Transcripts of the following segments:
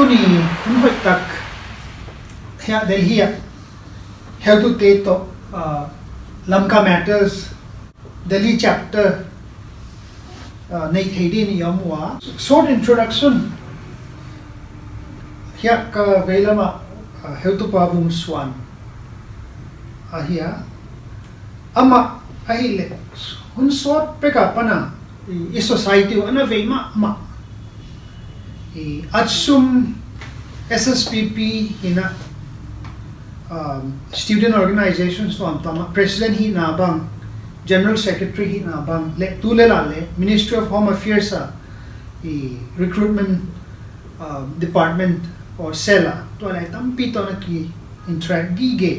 ni hoi tak hia Delhi how to take to Lamka Matters Delhi chapter nei thedi ni yamwa short introduction hia ka velama how to pavum swan ahia ama ahile hun short peka pana i society ana veima ma Atsum SSPP hina student organizations to amtama president hi na bang general secretary hi na bang le tulela le Ministry of Home Affairs recruitment department or sela to ala tampi to na ki interact gige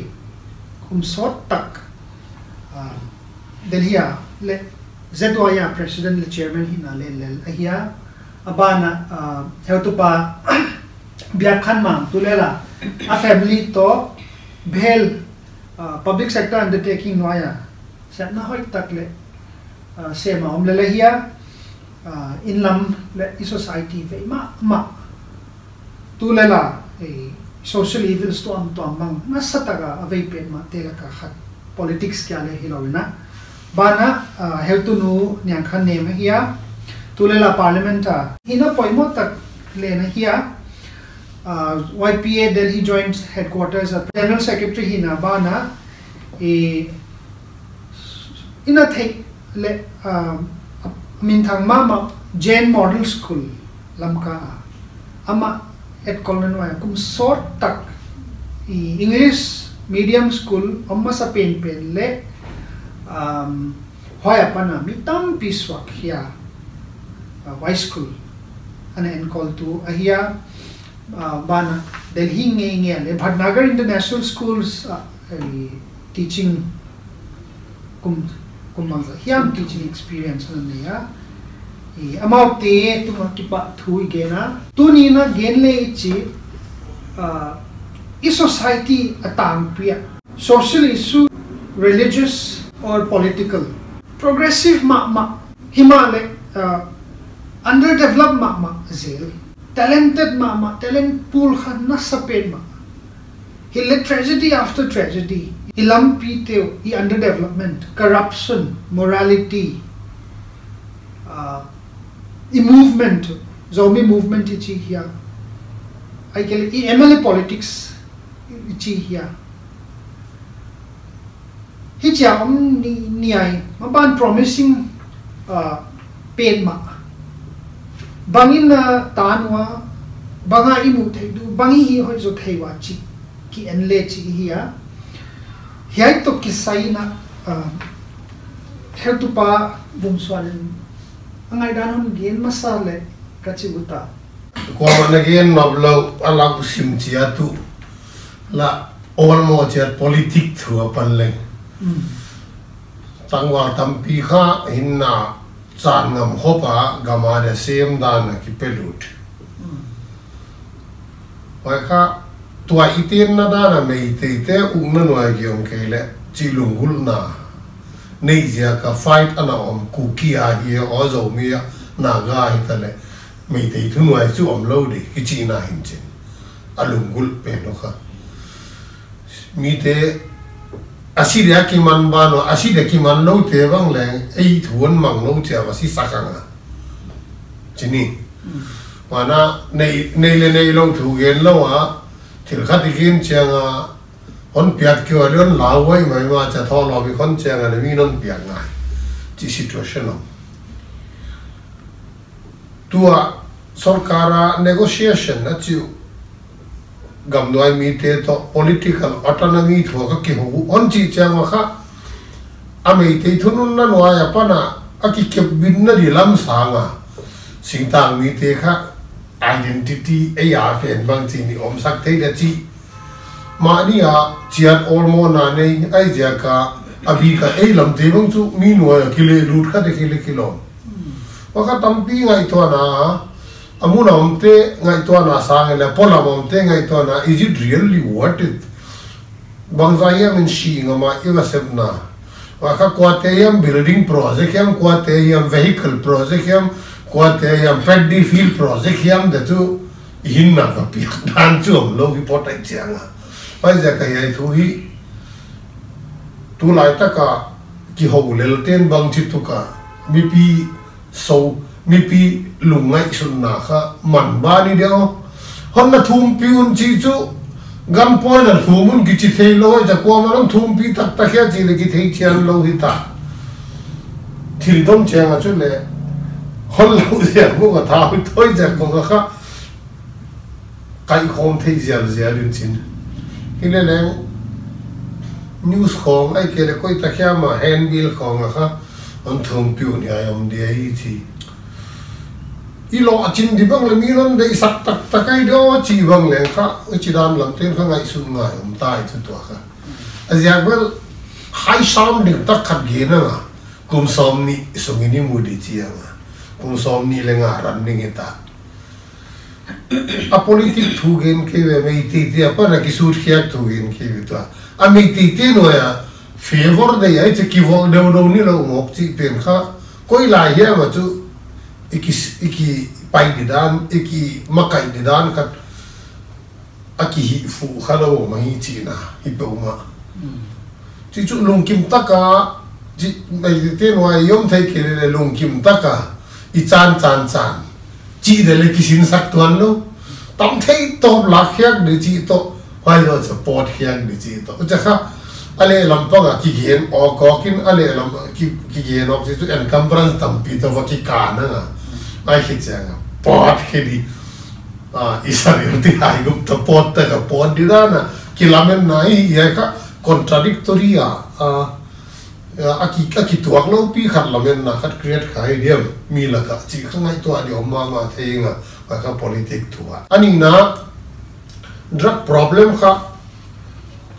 kum sort tak Delhi le ZWaya president le chairman hi na le ahia abana heltu pa biakhan mang tulela a family to bhel public sector undertaking noya satna hoi takle sema omle lehia inlam le society ve ma tulela social evils to amang nasataga avei pe ma tela ka khat politics kya le hilowina bana heltu nu nyang khan ne ma hia tulela parliamenta hina poimo tak lena hia YPA Delhi Joint Headquarters General Secretary hina bana ina thei le minthang mama Jain Model School Lamka ama at colonel kum sort tak English medium school amma sa pen le hoya pana mitam piswak hia high school and called to ahia bana Delhi nge le Bhatnagar International Schools teaching kumangza hiam teaching experience ne ya amount te tu makipa thui gena tuni na genle chi is society atang pria social issue religious or political progressive ma himale underdeveloped ma zel talented ma talent pool khan na saped ma he let tragedy after tragedy he lumpy teo he underdevelopment corruption morality movement zombie movement ichi here I can MLA politics ichi here hicha ni ai maban promising paid ma bangin na tanwa banga imu thaidu bangi hi hoi zo thaiwa chi ki enle chi hiya hiai to kisai na heltu pa bumswan angai dan hon gen masale kachibuta ko na gen noblo ala simchia tu la olmo chat politik thu apan le tangwa tampi kha hinna chan ngam hopa gama de sem dan ki pelut wa kha tua iten na da na mei te te ungna noi gyong kele chilungul na nei zia ka fight ana om kukia hi ozo mi na ga hi tale mei te thu noi chu om lo de ki chi na hin chen alungul pe no kha mi te asidia ki man ba no asidia ki man lo te bang le ei thuan mang lo che wa si sakanga chini wana nei le nei lo thu gen lo a thil khat gen changa on piat ki alon lawai mai ma cha tho lo bi khon changa le mi non piat ngai chi situation no tua sarkara negotiation na chu gam noi mi te to political autonomy tho ka ki hu on chi changa kha amei te thunun na no ya pana aki ke bin na di lam sanga singtang mi te kha identity ya pen bang chi ni om sak te da chi ma ni a chiat olmo na nei ai ja ka abi ka ei lam te bang chu mi no ya kile lut kha de kile kilo wa ka tampi ngai to na amuna omte ngai to na sang le pola omte ngai to na is it really worth it bangzaya min shi ngama iwa sebna wa ka kwate yam building project yam kwate yam vehicle project yam kwate yam paddy field project yam da tu hin na ka pi dan chuam lo hi pot ai chiang a pai ja ka ai thu hi tu lai ta ka ki ho lel ten bang chi tu ka mi pi so mi pi lungai sun na kha man ba ni deo hon na thum pi un chi chu gan point na thum un ki chi thei lo ja ko ma lam thum pi tak ta kha chi le ki thei chian lo hi ta thil dom chang a chu le hon lo ja ko ka tha thoi ja ko kha kai khom thei ja ja rin chin hi le le news khom ai ke le koi ta kha ma handbill khom kha on thum pi un ya yom dia hi chi i lo chin di bang le mi non dei sak tak takai do chi bang le kha chi dam lam ten kha ngai sun ngai tai chu to kha azia bel high sounding tak khat ge na kum som ni sung ni mu di chi anga kum som ni le nga ran ni ta a politic thu gen ke ve me ti ti apa na ki sur khiak thu gen ke vi to a me ti ti no ya favor de ai che ki vol de do ni lo ngok chi pen kha koi la ya ma chu iki pai di dan iki makai di dan kat aki hi fu khalo ma hi chi na hi pe ma chi chu lung kim taka ji mai te no ai yom thai ke le lung kim taka i chan chi de le ki sin sak tuan lo tam thei top la khyak de chi to hai lo support khyak de chi to cha kha ale lampang a ki gen o ko kin ale lam ki gen ok chi chu encumbrance tam pi to va ki ka na ai khi chang pot khi đi Israel thì ai cũng tập pot ta cả pot đi ra na kilamen nai ya ka contradictory aki tuak lo pi khat lamen na khat create khai diam mi la ka chi khangai to ali omma ma theinga ka politic thua ani na drug problem kha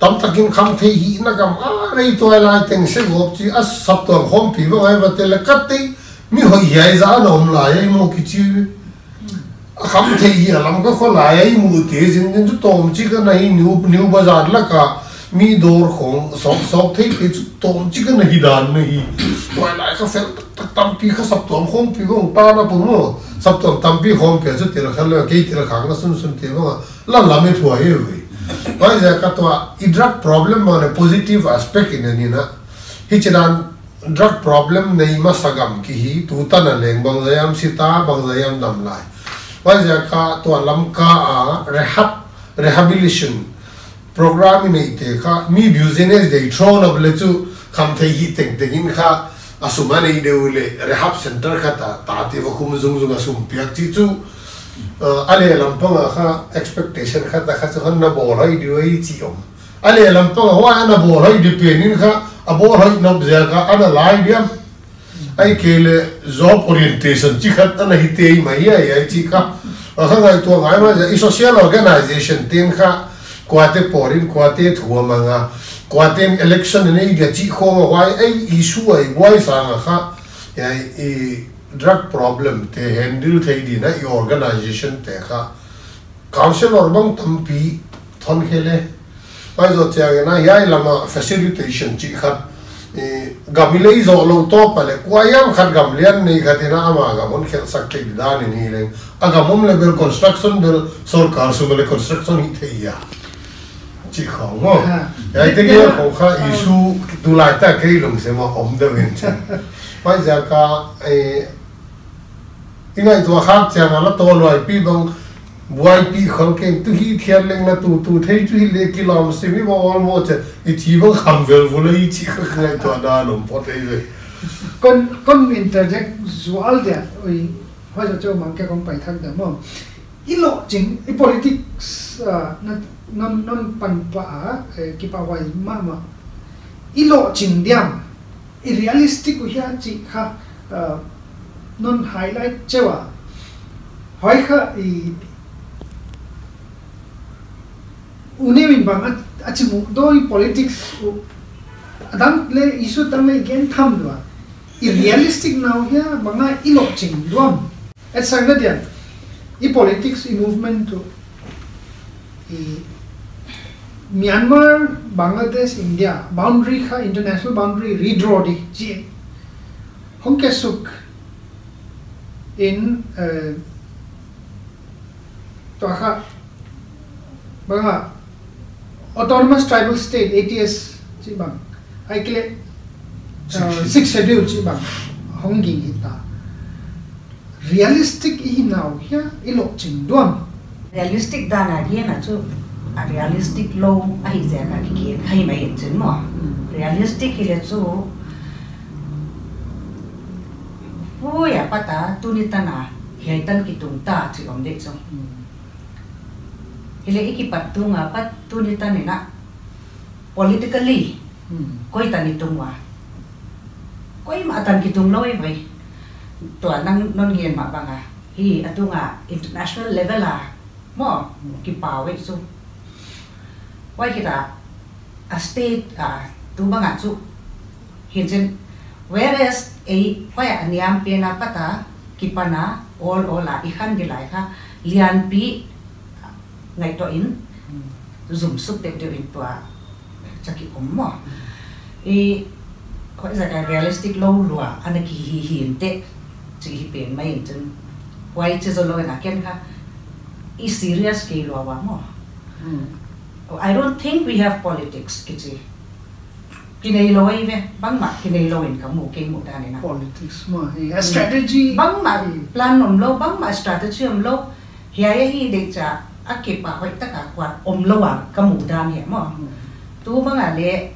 tam takin kham thei hi na kam rei to lai teng se gop chi as sap to khom pi ba ai va te le kat te mi hoi yai za nom la yai mo ki chi kham thei hi lam ka kho la yai mu te jin jin chu tom chi ka nahi new bazar la ka mi dor khong sok thei pe chu tom chi ka nahi dan nahi to lai ka fel tam pi kha sap tom khom pi bong ta na pu mo sap tom tam pi khom pe chu te la khal ke te la khang na sun te ba la me thua ye we why is that to a drug problem on a positive aspect in ani na hi chidan drug problem nei ma sagam ki hi tu ta na leng bang zayam sita bang zayam nam lai why is that ka to lam ka rehabilitation program nei te kha mi business dei thron of le chu kham thei hi teng in kha asuma nei de le rehab center kha ta te wa khum zung asum piak chi chu ale lampang kha expectation kha ta kha chu na bo rai di wei chi om ale lampang wa na bo rai di penin kha abo rai no bza ka ana lai diam ai kele job orientation chi khat ana hi te mai ai chi kha kha ngai to ngai ma i social organization tin kha kwate porin kwate thua manga kwate election nei ga chi kho wai ai issue ai wai sa kha ai drug problem te handle thei di na i organization te kha counselor bang tampi thon khele pai zo cha na yai lama facilitation chi khat gamilei zo lo to pale kwayam khat gamlian nei khatina ama ga mon khel sak te dan ni le agamom level construction bel sarkar su bel construction hi thei ya chi khong mo ai te ge ko kha issue tu lai ta ke lung se ma om de wen pai za ka ingai to khak chang ala to loi pi bang buai pi khol ke tu hi thian leng na tu thei chu hi le kilom se mi bo almost I chi bang kham vel volai chi kha to da lom pot ei ve con interject zual dia oi hoi cho mang ke kong pai thak da mo I lo jing I politics non pan pa ki pa wai ma I lo jing diam I realistic ku hian chi kha non highlight chewa hoi kha I unemin bang achimu doi politics adam le isu tam le gen tham dwa I realistic now here banga I lo ching duam at sanga dia I politics I movement to Myanmar Bangladesh India boundary kha international boundary redraw di ji Hongkesuk in to ha banga autonomous tribal state ATS chi bang ai kile six schedule chi bang honging hita realistic hi now here ilo ching don realistic dana dia na chu a realistic low ai ze ka ki khai mai chen mo realistic hi le chu wo ya pata tu ni tana hi tan ki tung ta chi om de chu hi le ki pat tu nga pat tu ni tan na politically koi tan ni tung wa koi ma tan ki tung loi vai to nang non gen ma banga hi atunga international level a mo ki pa we chu wai kita a state tu banga chu hin chen whereas wai aniam pe na pata ki pana all la ikhan gi lai kha lian pi ngai to in zoom sup te in to chaki om mo ko za ka realistic low lua anaki hi hin te chỉ biển mấy chân quay chơi rồi là cái khác is serious cái lo wa mo I don't think we have politics cái gì cái này lo ấy về băng mặt cái này lo in cả một cái một đàn này politics mà strategy băng mặt plan om lo băng mặt strategy om lo hi để cha akip pa hoy tất cả quạt om lo à cả một đàn này mo tu băng à le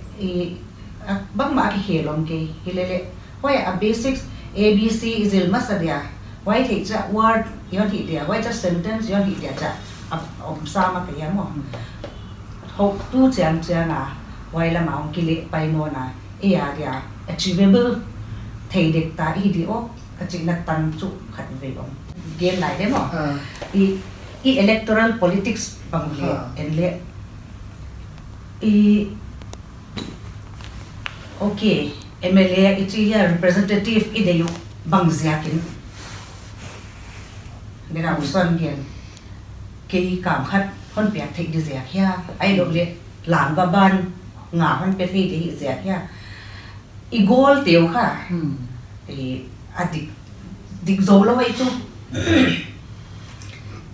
băng mặt cái helom cái hilele hoy a basics ABC is ilma sadia why take that word yon hi dia why just sentence yon hi dia cha sama ka ya mo hok tu chang chang why la maung kile pai no na ya dia achievable thei dek ta hi di o ka ching na tan chu khat ve om game lai de mo i electoral politics bang le en le okay MLA iti ya representative ideyo bang ziakin nera uson gen ke kam khat hon pek thei de ziak ya ai lo le lang ba ban nga hon pe thei de ziak ya I goal teu kha adik dik zo lo wai tu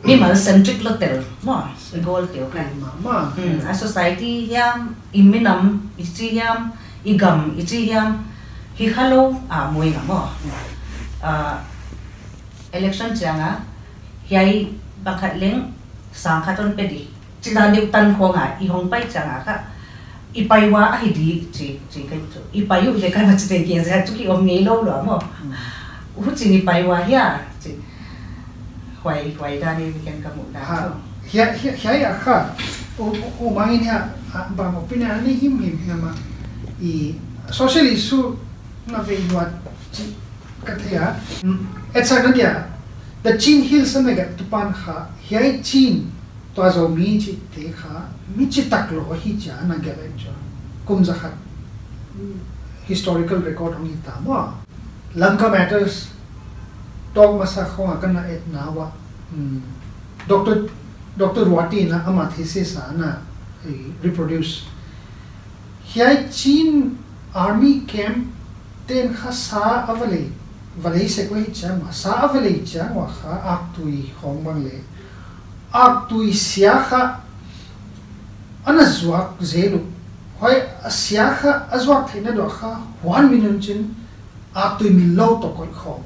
ni mal centric lo tel mo I goal teu kha ma a society yam iminam iti yam igam iti yam hi khalo moi nga mo election changa hiai bakhat leng sang khaton pedi chida deu tan ko nga I hong pai changa ka I paiwa a hi di chi kai chu I payu le kai ma chite ke za chu ki om nei lo lo mo u chi ni paiwa ya chi hwai da ni ken ka mu da hiai a kha o mangin ha ba mo pina ni him na ma I social issue na ve yuat kathia etsa dia the Chin Hills na ga tupan kha hiai Chin to azo mi chi te kha mi chi tak lo hi cha na ga le cha kum za khat historical record hong ta mo Lanka matters dog masa kho kan na et na wa Dr. Ruati na ama thesis na reproduce hiai Chin army camp ten kha sa avale se ko hi cha ma sa avale cha wa kha aktui hong bang le aktui sia kha anazwak zelu hoi sia kha azwak theina do kha 1 million chin aktui min lo to ko kho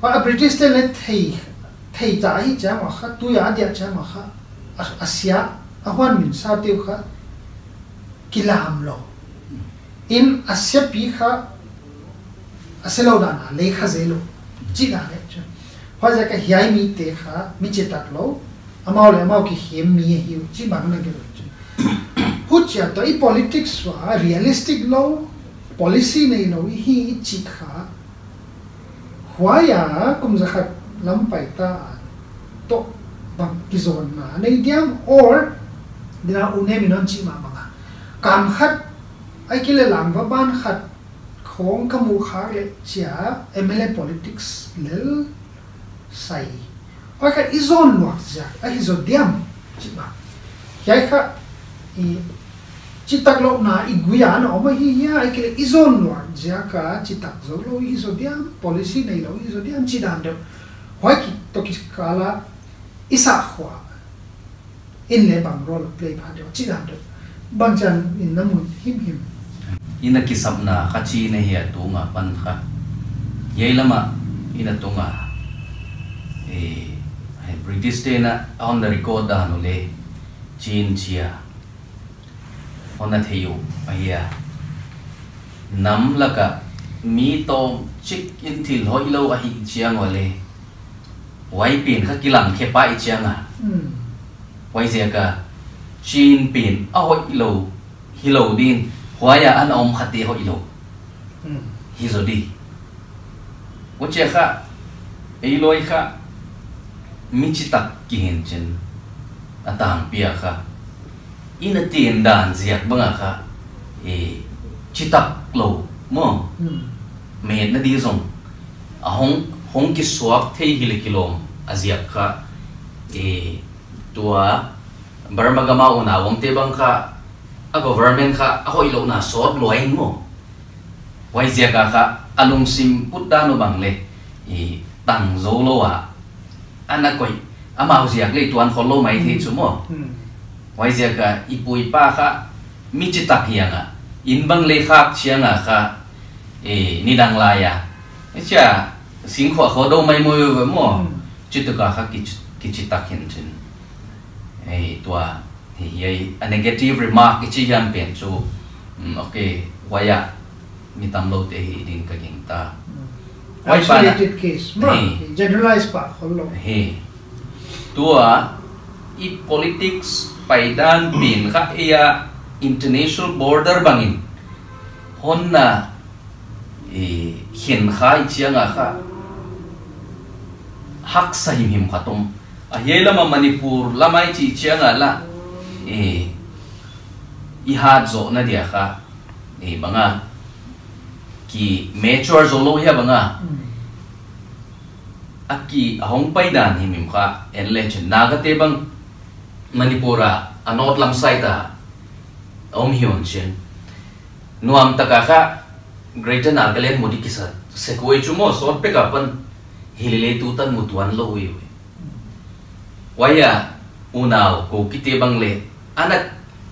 pa a British te le thei ta hi cha wa kha tu ya dia cha ma kha asia a 1 min sa teu kha kilam lo in asya pi kha aselo dana le kha zelo chi da le cha ho ja ka hiai mi te kha mi che tak lo amau ki hem mi hi chi bang na ge hu cha to I politics wa realistic lo policy nei lo hi chi kha hwaya kum za khat lam pai ta to bang ki zon na nei diam or dina une minon chi ma bang kam khat ai kile lang va ban khat khong kamu kha le chia MLA politics lel sai wa ka izon wa ja ai zo diam chi ba yai kha I chi tak lo na I guya na oma hi ya ai kile izon wa ja ka chi tak zo lo I zo diam policy nei lo I zo diam chi dan de wa ki to ki kala isa khwa in le bang role play pha de chi dan de bang chan in namun him ina kisapna khachi ne hi atunga pan kha yeilama ina tunga British te na on the record da no le chin chia ona theyu ahia nam laka mi to chik in thil hoi lo a hi chiang wale wai pin kha kilang khe pai chiang a wai zia ka chin pin a hoi lo hi lo din hoya an om khati hoi lo hi zo di wo che kha ei loi kha mi chi tak ki hen chen atang pia kha ina tin dan ziak banga kha chi tak lo mo me na di zong a hong ki swak thei hil kilom aziak kha tua barmagama una wong te bang kha a government kha a hoi lo na sot loin mo wai zia kha alung sim put da no bang le tang zo lo a ana koi amao ziak le tuan khol lo mai the chu mo wai zia ka ipui pa kha mi chi tak hianga in bang le khak chianga kha ni dang la ya cha sing kho kho do mai mo yo mo chi tu ka kha ki chi tak hin chin tua hi a negative remark ki chi yan pen chu okay waya mi tam lo te hi din ka ging ta isolated case generalized pa kholo tua i politics paidan pin kha ya international border bangin honna hian khai chianga kha hak sahim him khatom a helama manipur lamai chi chianga la i hat zo na dia kha banga ki mature zo lo ya banga aki ahong paidan himim kha election nagate bang manipura anot lam saita om hion chen nuam taka kha greater nagaland modi kisa sekoi chumo sot pe kapan hilile tu tan mutuan lo wi waya unao ko kite bang le anak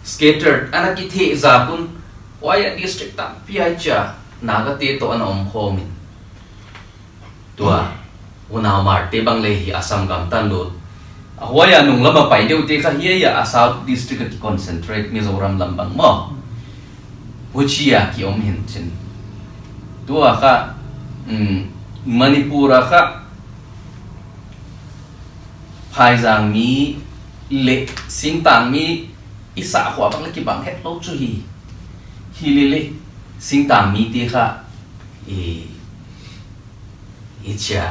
scattered anak kithe zapun waya district ta pi cha nagate to anom khomin tua unao mar te bang le hi asam gam tan lo waya nung lama pai deu te kha hi ya south district ki concentrate Mizoram lambang mo huchia ki om hin chen tua kha manipura kha phai jang mi le sing tang mi isa khwa bang ki bang het lo chu hi le sing tang mi te kha cha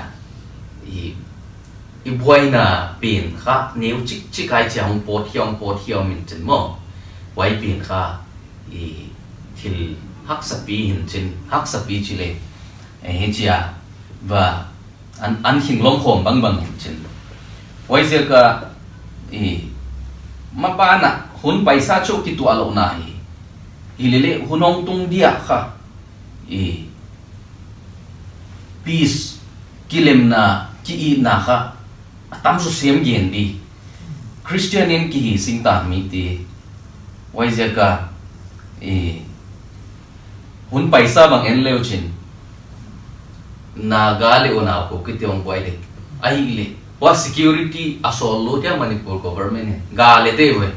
i buaina pin kha neu chik kai chang po thiam min chen mo wai pin kha thil hak sapi hin chen hak sapi chile he chia và an hình long khom bang hin chen wai je ka ma pa na hun paisa chu ki tu alo na hi lele hunong tung dia kha peace kilem na ki i na kha tam su sem gen di Christian in ki hi sing ta mi ti wai je ka hun paisa bang en leo chin naga le ona ko ki te ong kwai de ai le wa security asol lo ja Manipur government ne ga le te we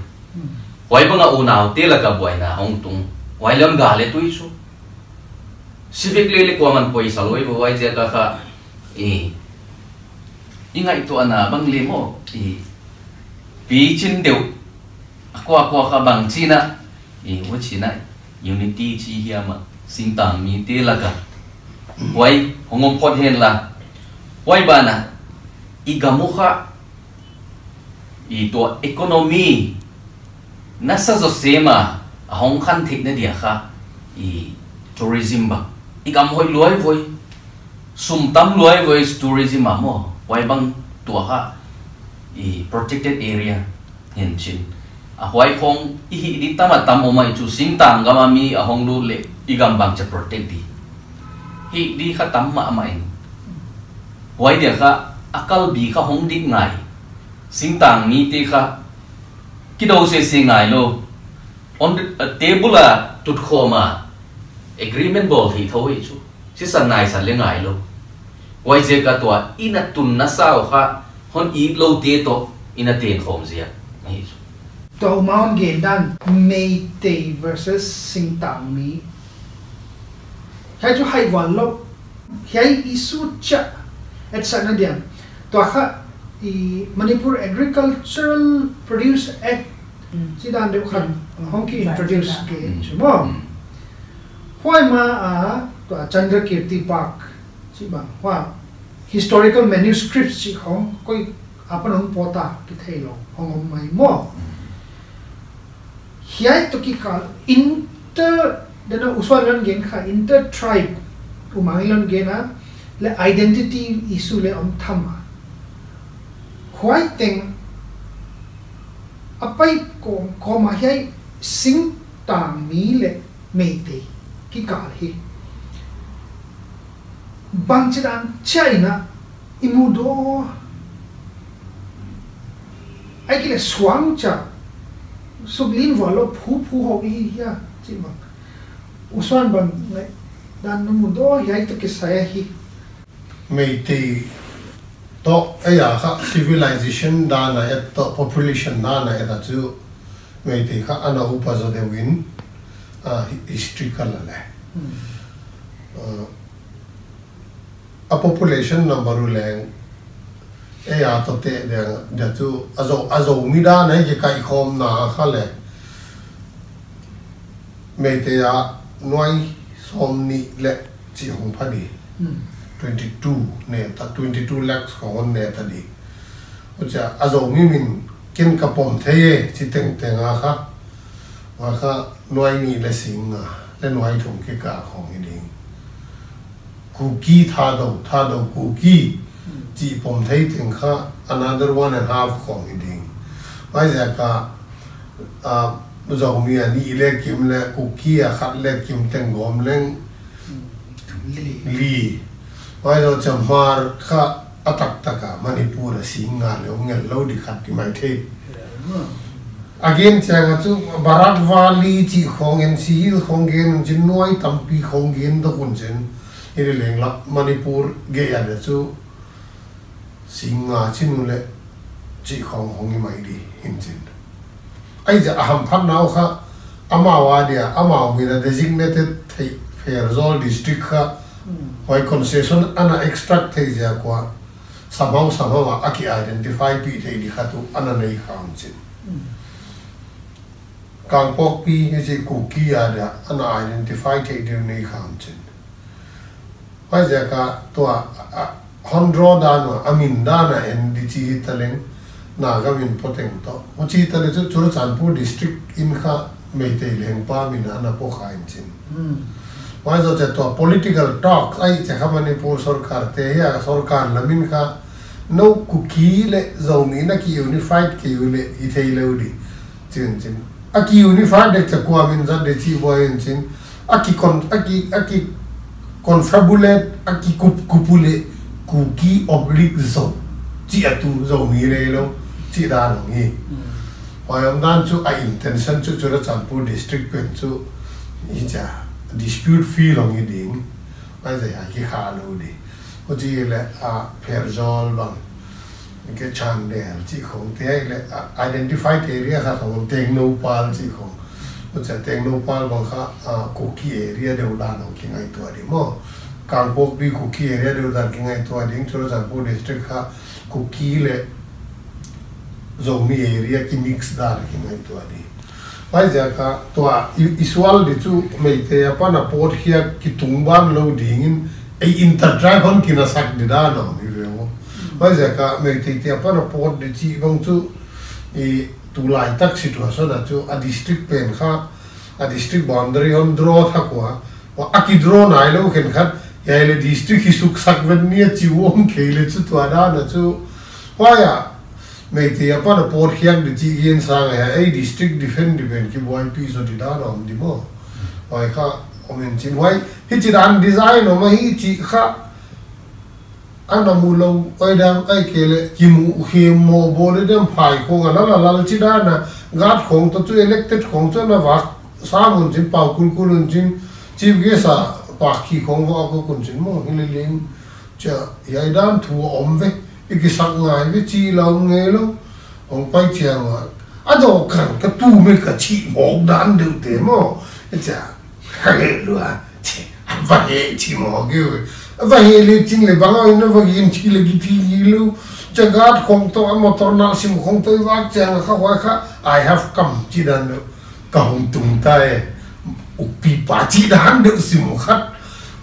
wai bang a una te la ka boy na hong tung wai lam ga le tu chu civic le ko man poi sa loi wai je ka kha ingai to ana bang le mo pi chin deu akwa kha bang china wo china unity chi hiama sing tang mi te la ka wai hongom phot hen la wai bana igamukha to economy nasa zo sema hong khan thik na dia kha tourism ba igam hoi loi voi sum tam loi voi tourism ma mo wai bang tua kha protected area hen chin a wai khong hi di tama tam o mai chu sing tang ga ma mi a hong lu le igam bang cha protect di hi di kha tam ma mai wai dia kha akal bi kha hong dik ngai sinh tang mi ti kha ki do se singai lo on the table a tut khoma agreement bol thi thoi chu si san nai san le ngai lo wai je ka to ina tun na sao kha hon i lo te to ina ten khom zia ai to mount gen dan Meitei versus Singtang mi hai chu hai wan lo hai isu cha at sana diam to kha i Manipur Agricultural Produce Act si dan de khan hong ki introduce ke chumo hoi ma a to Chandrakirti Park si ba wa historical manuscripts si hong koi apan hong pota ki thailo hong mai mo hiai to ki kal inter dana uswalan gen kha inter tribe umangilon gena le identity issue le om thama khwai teng apai ko ma hiai sing tang mi le Meitei ki kal hi bangchiran China imudo ai ki le swang cha sublin valo phu ho hi ya chi ma uswan ban dan mudo hiai to ki saya hi Meitei to aya kha civilization dana et to population dana et chu Meitei kha ana upazo de win historical le a population number leng aya to te de chu azo mi da na ke kai khom na kha le Meitei a noi somni le chi hong phadi 22 ne ta 22 lakhs khon ne ta di ucha azo mi min kin ka pom theye chi teng tenga kha wa kha noi ni le singa le noi thum ke ka khong ni ding ku ki tha do ku ki chi pom thei teng kha another 1.5 khong ni ding wai ja ka zo mi ani le kim le ku ki a khat le kim teng gom leng li wai lo chamar kha atak taka Manipur singa le ngel lo di khat ki mai the again changa chu Barak Valley chi khongen si khongen chin noi tampi khongen do kun chen ire leng la Manipur ge ya de chu singa chinu le chi khong hongi mai di hin chin ai ja aham phan nau kha amawa dia amaw mi na designated thei Fairzol district kha why concession ana extract thei ja kwa sabang aki identify pi thei di khatu ana nei kham chin Kangpok pi je kuki ya da ana identify thei di nei kham chin why ja ka to hondro da no amin da na ndc taleng na ga min poteng to uchi tale chu Churachandpur district in kha Meitei leng pa min ana po khain chin why so to political talk ai che kha Manipur sarkar te ya sarkar lamin kha no kuki le zomi na ki unified ki le I thei le di chin aki unified de cha kwa min za de chi boy chin aki confabulate aki kupule kuki oblique zo chi atu zomi le lo chi da lo ngi why am dan chu a intention chu Churachandpur district pen chu I cha dispute feel on ding why they ha ki kha lo di o ji le a Fairzol bang ke Chandel chi khong te le identified area kha thong teng no pal chi khong o cha teng no pal bang kha kuki area de uda no ki ngai to di mo Kangpok bi kuki area de uda ki ngai to ding Churachandpur district kha kuki le zomi area ki mix da ki ngai to di why ja ka to isual di chu Meitei apa na port hia ki tungban lo dingin ei intertribe hon ki na sak di da no ni reo why ja ka Meitei te apa na port di chi bang chu e tu lai tak situation na chu a district pen kha a district boundary on draw tha kwa wa aki draw nai lo khen khat ya le district hi suk sak ven ni chi wong khele chu to da na chu why ya Meitei apa na port hiang de chi yen sang ya ai district defend defend ki boy pi so di da no di mo why kha omen chin why hi chi dan design no ma hi chi kha anh em mua lâu ai đang ai kể lệ khi mua bò lên đem phải không à nó là chỉ đa nè gạt không tôi chơi electric không cho nó vác sáng muốn chín bảo kun luôn chín chỉ cái sa bạc khi không vào có kun chín mua hình lên chợ ai đang thua ôm về cái sáng ngày với chi lâu nghe luôn ông bay chiang à anh đâu cần cái tu mấy cái chi bóng đàn đều thế mà chả hay luôn vậy chỉ mò kêu vậy lên chính là bằng ai nó vậy chỉ là cái gì luôn chẳng gạt không tôi em motor nào sim không tôi vác chẳng khác hoài khác I have come chỉ đàn được cầm tung tay upi pa chỉ đàn được sim khác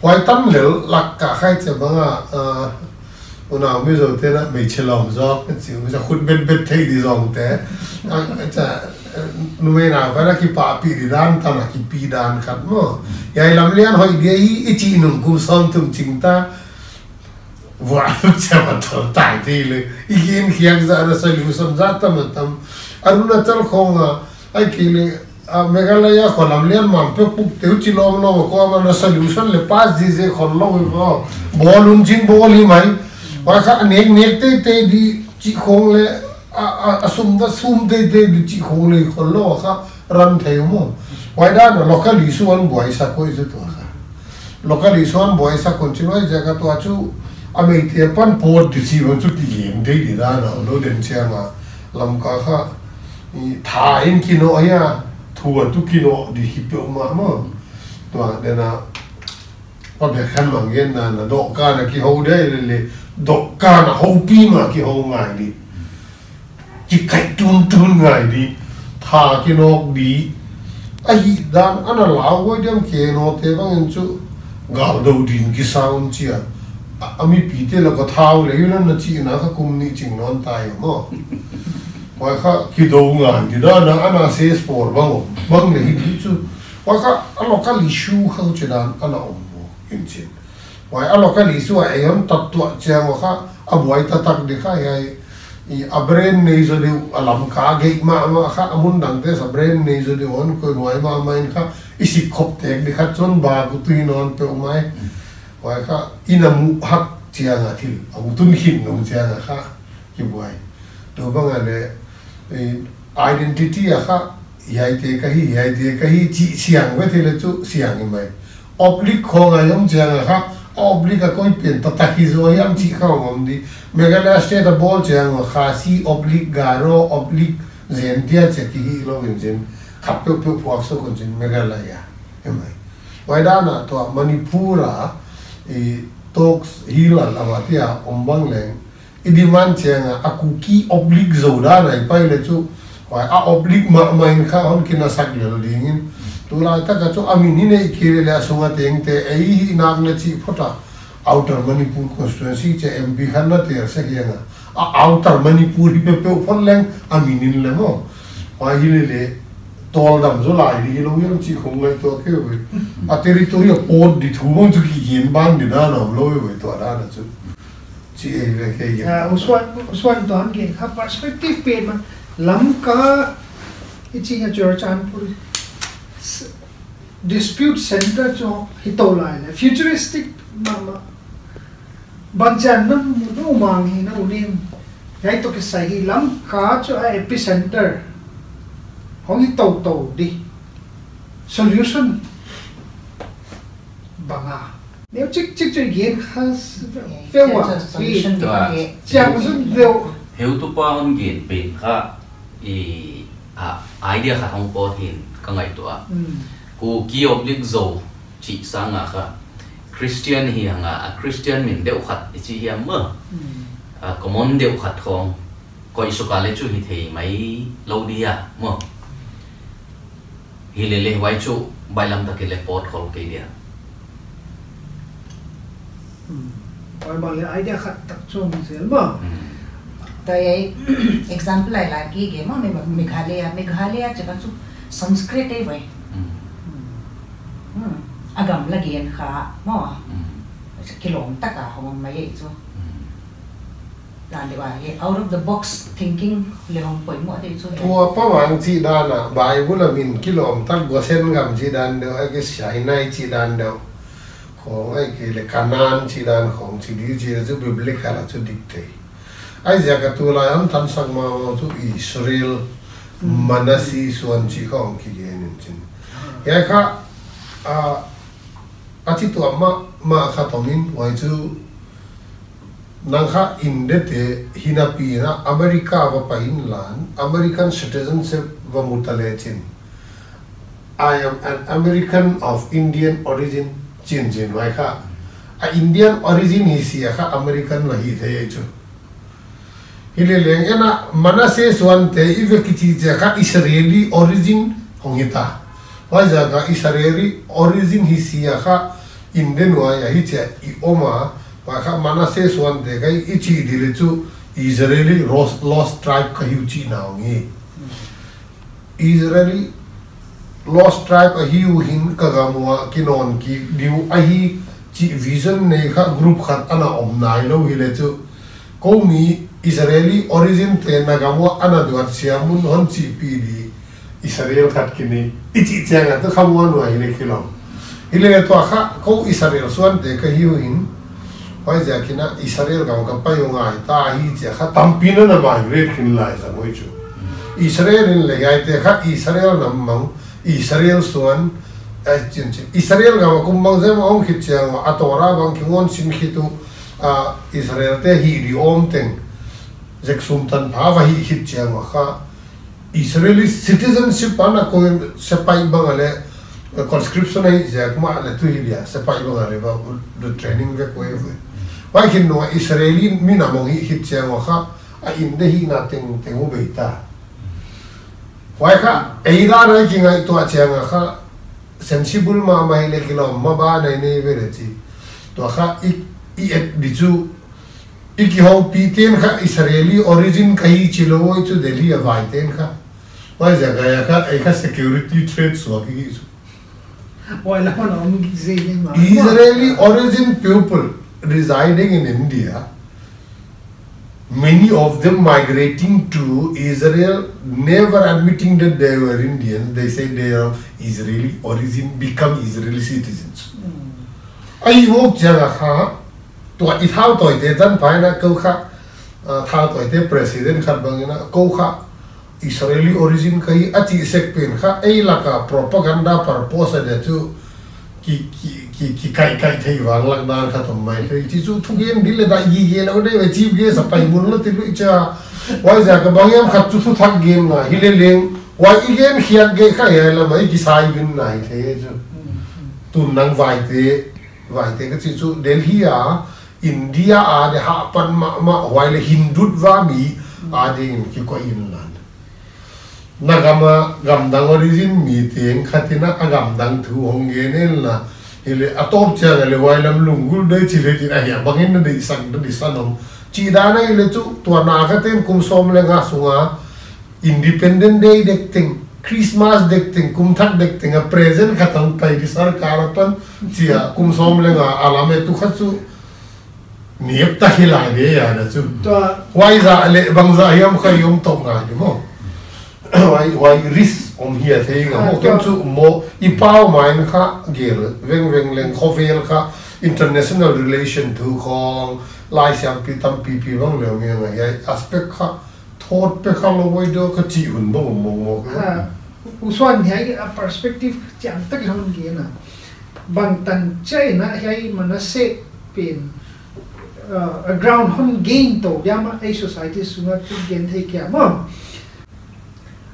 hoài tâm liệu lạc cả hai chẳng bằng nào bây giờ thế là mấy chơi lòng gió cái gì bây giờ khuôn bên thấy đi dòng thế chả nuôi nào phải là cái pa pi đi đàn ta là cái pi đàn khác mà vậy làm liên hỏi đi ít chỉ nung cũng xong từng chính ta và lúc xem mà thở tải thìเลยอีกอย่างที่จะได้solution ra tâm tâm Arunachal không à ai kêu là Meghalaya còn làm liên mà phải bút tiêu chỉ lo mà có mà solution là pass gì gì còn lo vào ball luôn chính ball đi mấy và các anh nhét tê đi chỉ không là sum tê đi chỉ không là còn lo các run theo mà vậy đó là localization boy sa coi rất tốt localization boy sa continue jaga tu achu ame te pan port di si won chu ti yen dei di da na lo den che ma lam ka kha i tha in kino ya thua tu kino di hi pe ma ma to de na pa be khan mang yen na do ka na ki ho de le do ka na ho pi ma ki ho ngai di ki kai tun ngai di tha kino di ai dan ana la wo dem ke no te bang in chu gal do din ki sound chia ami pite la ko thau le yun na chi na ka kum ni ching non tai mo wa kha ki do nga di da na ana se sport bang le hi chu wa kha a local issue khau che dan ana om mo in chin wa a local issue a yon tat tu chang wa kha a buai ta tak de kha ai i a brain nei zo de alam ka ge ma kha amun dang te sa brain nei zo de on ko noi ma main kha isi khop tek de kha chon ba ku tu non pe mai vậy cả inamu hắc chia ngà thil ông tuân hin ông chia ngà khác như vậy tôi bằng là identity à khác vậy thì cái chỉ xiang với thì là chú xiang như vậy oblique không ai ông chia ngà khác oblique coi biển tập tác hi rồi em chỉ không ông đi Meghalaya state ball chia ngà khasi oblique garo oblique zen tia che ki hi lo in zen khap pe phuak so kon zen Meghalaya như vậy vậy đó là to Manipur à talks hilal amatia ombang leng idiman chenga akuki oblique zoda nai pai le chu wa a oblique ma main kha on kina sak le dingin tu la ta ka chu amin ni nei khire le sunga teng te ei nak na chi phota outer Manipur constituency che MP khan na te se hianga a outer Manipur hi pe phon leng amin ni le mo wa hi le tol dam zo lai di lo yam chi khong lai to ke we a territory port di thu mong chu ki yin ban di da no lo we to da na chu chi e ve ke ya uswan to an ge kha perspective pe man lam ka ichi ha jor chan pur dispute center cho hitolai le futuristic mama banchan nam no mang hi na unim yai to ke sai hi lam ka cho epicenter không đi tàu đi solution bằng à nếu chiếc chuyện gì has fail solution thì chẳng rất nhiều hiểu tụ pa on gen pe kha idea kha hong po thin ka ngai to ku ki oblique zo chi sanga kha Christian hi hanga Christian min deu khat chi hiam ma common deu khat khong koi sukale chu hi thei mai lo dia mo hi le wai chu bailam ta ke le pot khol ke dia rồi mà le idea khat tak chu mi sel ma tai example lai la ki ge ma Meghalaya chaka chu Sanskrit e vai agam la gen kha mo kilom taka hom mai chu dan de out of the box thinking le hom poi mo de chu tua pa wang chi dan à Bible la min kilom tak go sen gam chi dan de cái sai nai chi dan de ของไอ้เกลกานันชีดานของชีดีเจจะบิบลิกอะไรจะดิกเตไอ้จากตัวลายอันทันสังมาจุอิสราเอลมานาซีส่วนชีของกิเลนจริงยังค่ะอาทิตย์ตัวมาข้าตอมินไว้จูนังค่ะอินเดียฮินาปีนะอเมริกาว่าไปอินลานอเมริกันซิติเซนชิพว่ามุตเลจิน I am an American of Indian origin จินไว้ค่ะ Indian origin ฮิเสียค่ะ American ว่าฮิเทียจูฮิเลเลียงเอ็นะมันน่าเสียส่วนเตอีเวกิจิเจ้าค่ะ Israeli origin ของฮิตาว่าจากค่ะ Israeli origin ฮิเสียค่ะ Indian ว่าฮิเจ้าอีโอมาว่าค่ะมันน่าเสียส่วนเตค่ะอีจีดิเลจู Israeli lost tribe ค่ะฮิวจีน่าองงี้ Israeli lost tribe a hiu hin kagamwa kinon ki diu a hi chi vision ne kha group khat ana om nai lo hi le chu ko mi Israeli origin te nagamwa ana duat siamun hon chi pi di Israel khat kini ichi changa to khamwa no hi le khilo hi le to kha ko Israel suan te ka hiu hin hoi ja kina Israel ga ka pa yo ngai ta hi che kha tampina na ma great khin lai sa moi chu Israel in le gai te kha Israel nam mang Israel suan Israel ga kum mang zem ong khit chang atora bang kingon sin khitu Israel te hi ri om teng jek sum tan pha wa hi khit chang kha Israeli citizenship ana ko sepai bang ale conscription ai jak ma le tu hi dia sepai bang ale ba the training ve ko e wa hin no Israeli mi na mong hi khit chang kha a in de hi na teng u beita why ka eira na kinga to achanga kha sensible ma mai le kilo ma ba nei nei vere chi to kha i et dichu iki ho pi ten kha Israeli origin kai chilo chu Delhi avai ten kha why jaga ya kha e kha security threat so ki why la no ma Israeli origin people residing in India, many of them migrating to Israel, never admitting that they were Indians. They say they are of Israeli origin, become Israeli citizens. I hope Jagaha to it how to it then Pina Koka how to it president Kabangina Koka Israeli origin Kai Ati Sekpin Ha Elaka propaganda purpose that to ki kai thei wang lak dan kha thom mai thei chi chu thu game dil da yi ge lo de we chi ge sa pai mun lo ti lu cha wai ja ka bang yam khat chu thu thak game na hi le leng wai i game hian ge kha ya la mai ki sai bin nai the chu tun nang vai te ka chi chu Delhi a India a de ha pan ma wai le hindut wa mi a de ki ko in lan nagama gamdang origin mi teng khatina agamdang thu hongge nen la hele atop chang le wailam lungul dei chile tin a ya bangin na dei sanom chi dana ile chu to na ka ten kum som le nga sunga independent day dek ting Christmas dek ting kum thak dek ting a present khatang pai di sarkar pan chia kum som le nga alame tu khachu niep ta hilai de ya na chu to wai za le bangza yam khayum to nga ni mo why risk om here thing mo kem chu mo I pau main kha gel veng leng khovel kha international relation thu khong lai siam pi tam pi bang le nge ya aspect kha thot pe kha lo woi do ka chi hun bo mo ha uswan hai a perspective chang tak hon ge na bang tan chai na hai manase pin a ground hon gain to yama a society sunga tu gain thei kya mo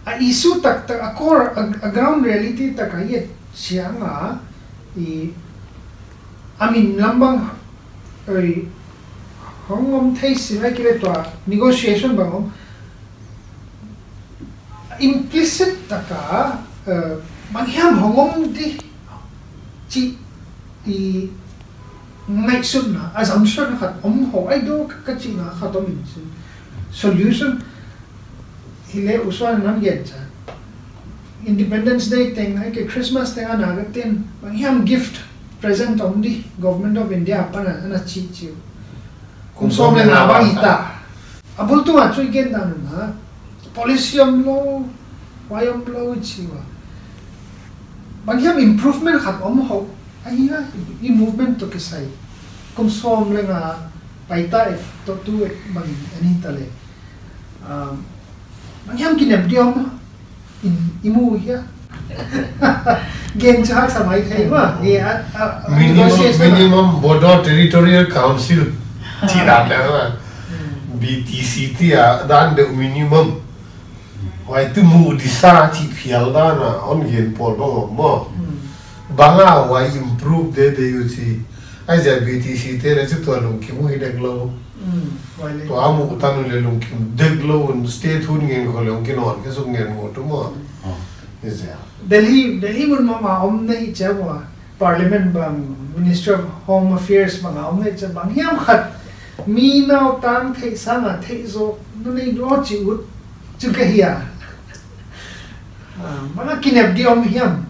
a issue tak a core a ground reality tak ai sianga I mean lambang ai hongom thei sila kile to negotiation bangom implicit taka mangyam hongom di chi I ngai sun na assumption khat ho ai do ka chi na khatom solution hile uswan nam get cha Independence Day teng ai ke Christmas teng ana gaten mangyam gift present om di government of India pana ana chi kum som le na bang ita abul tu ma chui gen dan na policyum lo wayom lo chi wa mangyam improvement khat ho ai ya I movement to kisai kum som lenga paita to tu bang ani tale mangyam kinap diom imu ya gen cha samai thai wa ye minimum border territorial council chỉ đạt là BTC thì dan được minimum vậy từ mù đi xa thì phiền đó là on hiệnပေါ်bằng mà bằng à vậy improve để yêu chi ai giờ BTC thì là chỉ tuần lùng kim huy đẹp lâu tuần mù tan lên lùng kim đẹp lâu state hun nghiền khỏi lùng kim nón cái số nghiền một đúng không Delhi mun ma om nei chawa parliament bang minister of home affairs bang om nei cha bang hiam khat mi nau tang thei sanga thei zo nu nei do chi ut chu ka hiya ma kinep di om hiam